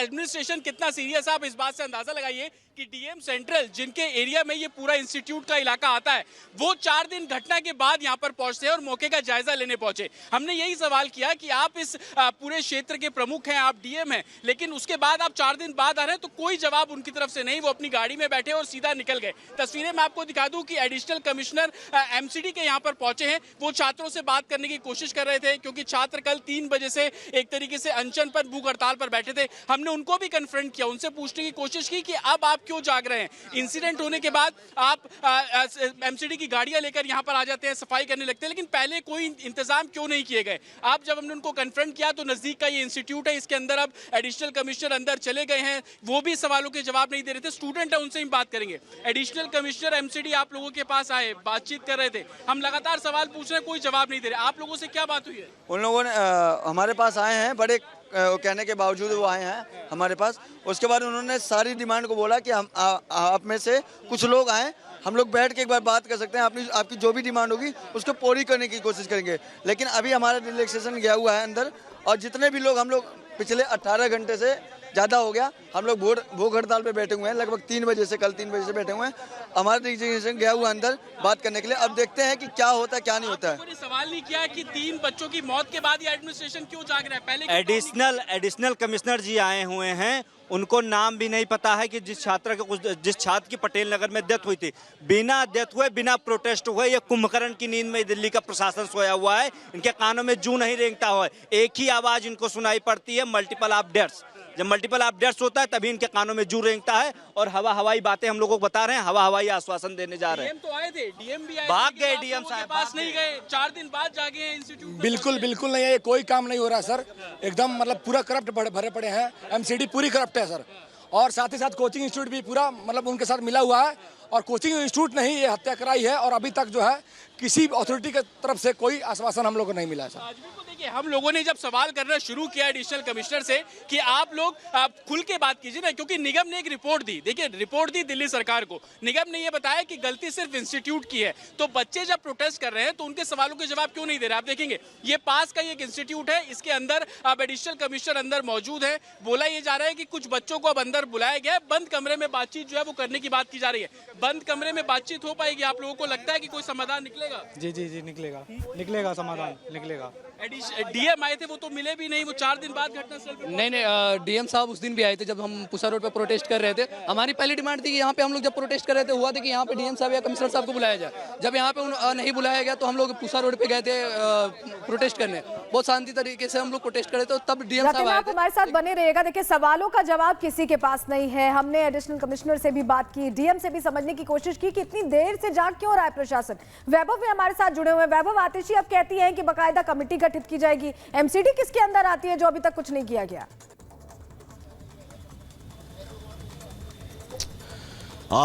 Administration कितना serious है आप इस बात से अंदाजा लगाइए कि डीएम सेंट्रल जिनके एरिया में ये पूरा इंस्टीट्यूट का इलाका आता है वो 4 दिन घटना के बाद यहाँ पर पहुंचते हैं और मौके का जायजा लेने पहुंचे। हमने यही सवाल किया कि आप इस पूरे क्षेत्र के प्रमुख हैं, आप डीएम हैं, लेकिन उसके बाद आप 4 दिन बाद आ रहे हैं तो कोई जवाब उनकी तरफ से नहीं। वो अपनी गाड़ी में बैठे और सीधा निकल गए। तस्वीरें मैं आपको दिखा दूं कि एडिशनल कमिश्नर एमसीडी के यहाँ पर पहुंचे हैं। वो छात्रों से बात करने की कोशिश कर रहे थे क्योंकि छात्र कल 3 बजे से एक तरीके से अनशन पर, भूख हड़ताल पर बैठे थे। हमने उनको भी कन्फ्रंट किया, उनसे पूछने की कोशिश की कि अब आप क्यों जाग रहे हैं। इंसिडेंट होने के बाद आप एमसीडी की गाड़ियां लेकर यहां पर आ जाते हैं, सफाई करने लगते हैं, लेकिन पहले कोई इंतजाम क्यों नहीं किए गए। आप जब हमने उनको कन्फ्रंट किया तो नजदीक का ये इंस्टीट्यूट है, इसके अंदर अब एडिशनल कमिश्नर अंदर चले गए हैं, वो भी सवालों के जवाब नहीं दे रहे थे। स्टूडेंट है, उनसे ही बात करेंगे। एडिशनल कमिश्नर एमसीडी आप लोगों के पास आए, बातचीत कर रहे थे, हम लगातार सवाल पूछ रहे हैं, कोई जवाब नहीं दे रहे। आप लोगों से क्या बात हुई है? उन लोगों ने हमारे पास आए हैं, बड़े कहने के बावजूद वो आए हैं हमारे पास। उसके बाद उन्होंने सारी डिमांड को बोला कि हम आप में से कुछ लोग आए, हम लोग बैठ के एक बार बात कर सकते हैं, आपकी जो भी डिमांड होगी उसको पूरी करने की कोशिश करेंगे। लेकिन अभी हमारा रिलैक्सेशन गया हुआ है अंदर, और जितने भी लोग हम लोग पिछले 18 घंटे से ज़्यादा हो गया हम लोग भूख हड़ताल पे बैठे हुए हैं। लगभग 3 बजे से, कल 3 बजे से बैठे हुए हैं। हमारा रिजर्वेशन गया हुआ अंदर बात करने के लिए। अब देखते हैं कि क्या होता है क्या नहीं होता है। सवाल नहीं किया कि 3 बच्चों की मौत के बाद ये एडमिनिस्ट्रेशन क्यों जाग रहा है? पहले एडिशनल कमिश्नर जी आए हुए हैं, उनको नाम भी नहीं पता है कि जिस छात्र की पटेल नगर में डेथ हुई थी, बिना डेथ हुए, बिना प्रोटेस्ट हुए, ये कुंभकर्ण की नींद में दिल्ली का प्रशासन सोया हुआ है। इनके कानों में जू नहीं रेंगता हुआ, एक ही आवाज इनको सुनाई पड़ती है, मल्टीपल ऑफ डेथ्स। जब मल्टीपल ऑफ डेथ्स होता है तभी इनके कानों में जू रेंगता है और हवाई बातें हम लोगों को बता रहे हैं, हवाई आश्वासन देने जा रहे हैं। डीएम तो आए थे, डीएम भी आए, भाग गए, डीएम साहब पास नहीं गए, 4 दिन बाद जागे हैं इंस्टीट्यूट। बिल्कुल नहीं है, कोई काम नहीं हो रहा है सर। एकदम मतलब पूरा करप्ट भरे पड़े हैं, एमसीडी पूरी करप्ट है सर। और साथ ही साथ कोचिंग इंस्टीट्यूट भी पूरा मतलब उनके साथ मिला हुआ है, और कोचिंग इंस्टीट्यूट ने ही ये हत्या कराई है, और अभी तक जो है किसी अथॉरिटी की तरफ से कोई आश्वासन हम लोग को नहीं मिला है सर। देखिए, हम लोगों ने जब सवाल करना शुरू किया एडिशनल कमिश्नर से कि आप लोग खुल के बात कीजिए ना, क्योंकि निगम ने एक रिपोर्ट दी। देखिए, रिपोर्ट दी दिल्ली सरकार को, निगम ने ये बताया कि गलती सिर्फ इंस्टीट्यूट की है। तो बच्चे जब प्रोटेस्ट कर रहे हैं तो उनके सवालों के जवाब क्यों नहीं दे रहे? आप देखेंगे ये पास का एक इंस्टीट्यूट है, इसके अंदर अब एडिशनल कमिश्नर अंदर मौजूद है। बोला ये जा रहा है कि कुछ बच्चों को अब अंदर बुलाया गया है, बंद कमरे में बातचीत जो है वो करने की बात की जा रही है। बंद कमरे में बातचीत हो पाएगी? आप लोगों को लगता है कि कोई समाधान निकलेगा? जी निकलेगा समाधान निकलेगा। डीएम आए थे, वो तो मिले भी नहीं, वो 4 दिन बाद घटनास्थल पे। नहीं, डीएम साहब उस दिन भी आए थे जब हम पुसा रोड पे प्रोटेस्ट कर रहे थे। हमारी पहली डिमांड थी कि यहाँ पे हम लोग जब प्रोटेस्ट कर रहे थे हुआ था कि यहाँ पे डीएम साहब या कमिश्नर साहब को बुलाया जाए। जब यहाँ पे नहीं बुलाया गया तो हम लोग पुसा रोड पे गए थे प्रोटेस्ट करने। बहुत शांति तरीके से हम लोग प्रोटेस्ट करे तो तब डीएम साहब आए थे। हमारे साथ बने रहेगा। देखिए, सवालों का जवाब किसी के पास नहीं है। हमने एडिशनल कमिश्नर से भी बात की, डीएम से भी समझने की कोशिश की कि इतनी देर से जाग क्यों रहा है प्रशासन। वैभव भी हमारे साथ जुड़े हुए हैं। वैभव, आतिशी अब कहती है कि बाकायदा कमेटी गठित की जाएगी, एमसीडी किसके अंदर आती है जो अभी तक कुछ नहीं किया गया?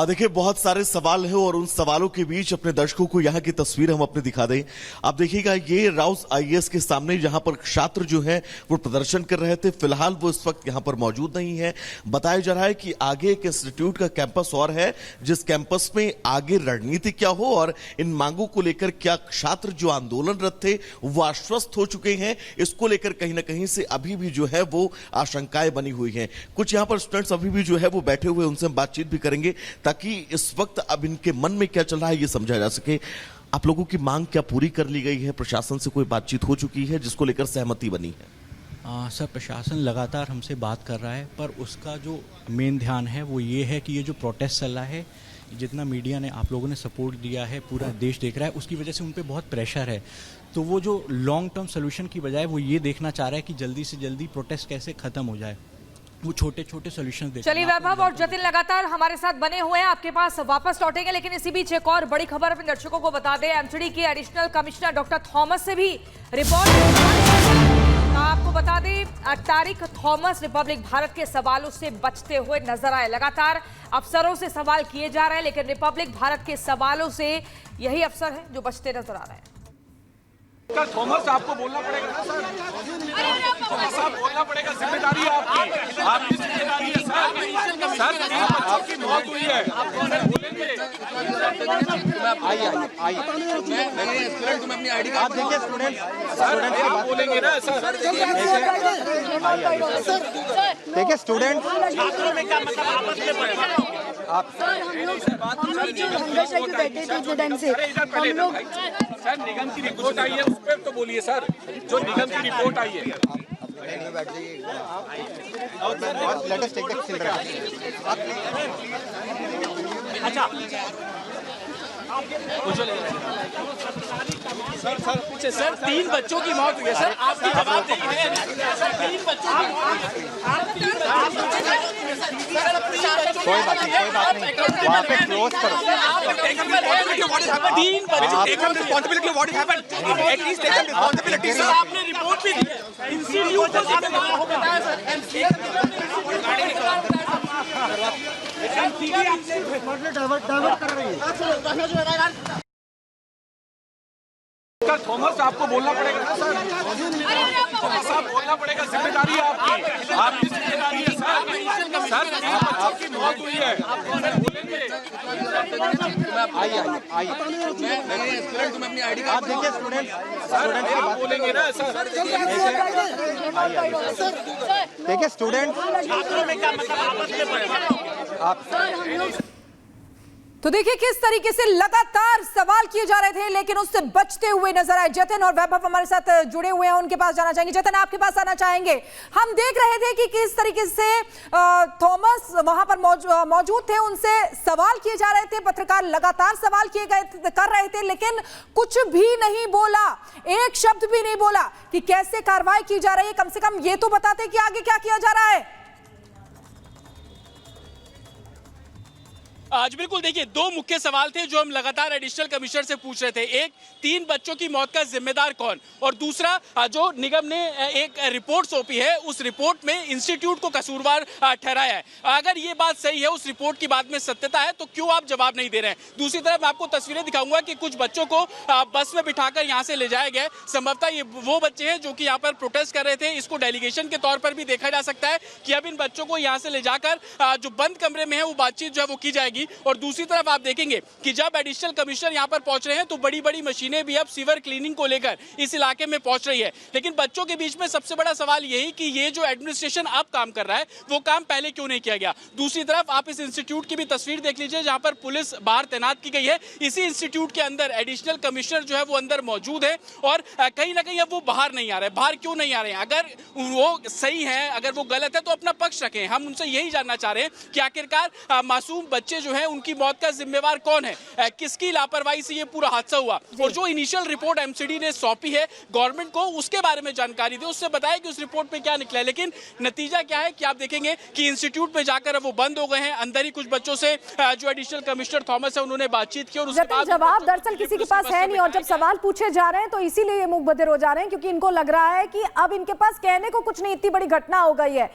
देखिए, बहुत सारे सवाल हैं और उन सवालों के बीच अपने दर्शकों को यहाँ की तस्वीर हम अपने दिखा दें। आप देखिएगा, ये राउस आईएएस के सामने जहां पर छात्र जो है वो प्रदर्शन कर रहे थे, फिलहाल वो इस वक्त यहां पर मौजूद नहीं है। बताया जा रहा है कि आगे एक इंस्टीट्यूट का कैंपस और है, जिस कैंपस में आगे रणनीति क्या हो और इन मांगों को लेकर क्या छात्र जो आंदोलनरत थे वो आश्वस्त हो चुके हैं, इसको लेकर कहीं ना कहीं से अभी भी जो है वो आशंकाएं बनी हुई हैं। कुछ यहां पर स्टूडेंट्स अभी भी जो है वो बैठे हुए, उनसे हम बातचीत भी करेंगे ताकि इस वक्त अब इनके मन में क्या चल रहा है ये समझा जा सके। आप लोगों की मांग क्या पूरी कर ली गई है? प्रशासन से कोई बातचीत हो चुकी है जिसको लेकर सहमति बनी है? सर, प्रशासन लगातार हमसे बात कर रहा है, पर उसका जो मेन ध्यान है वो ये है कि ये जो प्रोटेस्ट चल रहा है, जितना मीडिया ने, आप लोगों ने सपोर्ट दिया है, पूरा देश देख रहा है, उसकी वजह से उन पे बहुत प्रेशर है। तो वो जो लॉन्ग टर्म सोल्यूशन की बजाय वो ये देखना चाह रहा है कि जल्दी से जल्दी प्रोटेस्ट कैसे खत्म हो जाए, वो छोटे छोटे सोल्यूशन देखते हैं। चलिए, वैभव और जतिन लगातार हमारे साथ बने हुए हैं, आपके पास वापस लौटेंगे, लेकिन इसी बीच एक और बड़ी खबर अपने दर्शकों को बता दें। एमसीडी के एडिशनल कमिश्नर डॉक्टर थॉमस से भी रिपोर्ट आपको बता दें, तारिक थॉमस रिपब्लिक भारत के सवालों से बचते हुए नजर आए। लगातार अफसरों से सवाल किए जा रहे हैं, लेकिन रिपब्लिक भारत के सवालों से यही अफसर है जो बचते नजर आ रहे हैं। थॉमस, आपको बोलना पड़ेगा ना सर, साहब बोलना पड़ेगा, जिम्मेदारी है आपकी जिम्मेदारी है सर। 3 बच्चों की मौत हुई है, आइए आप देखिए स्टूडेंट आप बोलेंगे ना सर। देखिए स्टूडेंट हम लोग जो हंगर स्ट्राइक पे बैठे थे इतने टाइम से हम लोग सर निगम की रिपोर्ट आई है उस पर तो बोलिए सर, जो निगम की रिपोर्ट आई है। अच्छा सर पीछे सर 3 बच्चों की मौत हुई है सर, आपकी जवाब देंगे। 3 बच्चों की कोई बात नहीं वहाँ पे क्लोज करो। 3 बच्चे आपने रिपोर्ट भी दी इंस्टीट्यूट को बताया थॉमस आपको बोलना पड़ेगा ना सर, थॉमस साहब बोलना पड़ेगा, जिम्मेदारी है आपकी जिम्मेदारी है सर। 3 बच्चों की मौत हुई है। आप देखिए स्टूडेंट आप बोलेंगे ना सर। देखिए स्टूडेंट तो देखिए किस तरीके से लगातार सवाल किए जा रहे थे लेकिन उससे बचते हुए नजर आए जतिन और वैभव हमारे साथ जुड़े हुए हैं, उनके पास जाना चाहेंगे। जतिन आपके पास आना चाहेंगे। हम देख रहे थे कि किस तरीके से थॉमस वहां पर मौजूद थे, उनसे सवाल किए जा रहे थे, पत्रकार लगातार सवाल कर रहे थे लेकिन कुछ भी नहीं बोला, एक शब्द भी नहीं बोला कि कैसे कार्रवाई की जा रही है। कम से कम ये तो बताते कि आगे क्या किया जा रहा है। आज बिल्कुल देखिए 2 मुख्य सवाल थे जो हम लगातार एडिशनल कमिश्नर से पूछ रहे थे। एक 3 बच्चों की मौत का जिम्मेदार कौन, और दूसरा जो निगम ने एक रिपोर्ट सौंपी है उस रिपोर्ट में इंस्टीट्यूट को कसूरवार ठहराया है। अगर ये बात सही है, उस रिपोर्ट की बात में सत्यता है, तो क्यों आप जवाब नहीं दे रहे हैं। दूसरी तरफ मैं आपको तस्वीरें दिखाऊंगा कि कुछ बच्चों को बस में बिठाकर यहाँ से ले जाया गया। संभवतः ये वो बच्चे हैं जो कि यहाँ पर प्रोटेस्ट कर रहे थे। इसको डेलीगेशन के तौर पर भी देखा जा सकता है कि अब इन बच्चों को यहाँ से ले जाकर जो बंद कमरे में है वो बातचीत जो है वो की जाएगी। और दूसरी तरफ आप देखेंगे कि जब एडिशनल कमिश्नर यहां पर पहुंच रहे हैं तो बड़ी बड़ी मशीनें भी अब सीवर क्लीनिंग को लेकर इस इलाके में पहुंच रही है। लेकिन बच्चों के बीच में सबसे बड़ा सवाल यही कि ये जो एडमिनिस्ट्रेशन अब काम कर रहा है वो काम पहले क्यों नहीं किया गया। दूसरी तरफ आप इस इंस्टीट्यूट की भी तस्वीर देख लीजिए जहां पर पुलिस बाहर तैनात की गई है। इसी इंस्टीट्यूट के अंदर एडिशनल कमिश्नर जो है वो अंदर मौजूद है और कहीं ना कहीं अब वो बाहर नहीं आ रहे। बाहर क्यों नहीं आ रहे हैं? अगर वो सही है, अगर वो गलत है तो अपना पक्ष रखें। हम उनसे यही जानना चाह रहे हैं कि आखिरकार मासूम बच्चे जो है उनकी मौत का जिम्मेवार कौन है, किसकी लापरवाही से ये पूरा हादसा हुआ। और जो इनिशियल रिपोर्ट एमसीडी ने सौंपी है गवर्नमेंट को, उसके बारे में जानकारी दी, उससे बताया कि उस रिपोर्ट में क्या निकला है। लेकिन नतीजा क्या है कि आप देखेंगे कि इंस्टीट्यूट में जाकर वो बंद हो गए हैं। अंदर ही कुछ बच्चों से जो एडिशनल कमिश्नर थॉमस है उन्होंने बातचीत की और उसके बाद जवाब दरअसल किसी के पास है नहीं। और जब सवाल पूछे जा रहे हैं तो इसीलिए ये मुख बधिर हो जा रहे हैं क्योंकि इनको लग रहा है कि अब इनके पास कहने को कुछ नहीं, इतनी बड़ी घटना हो गई है।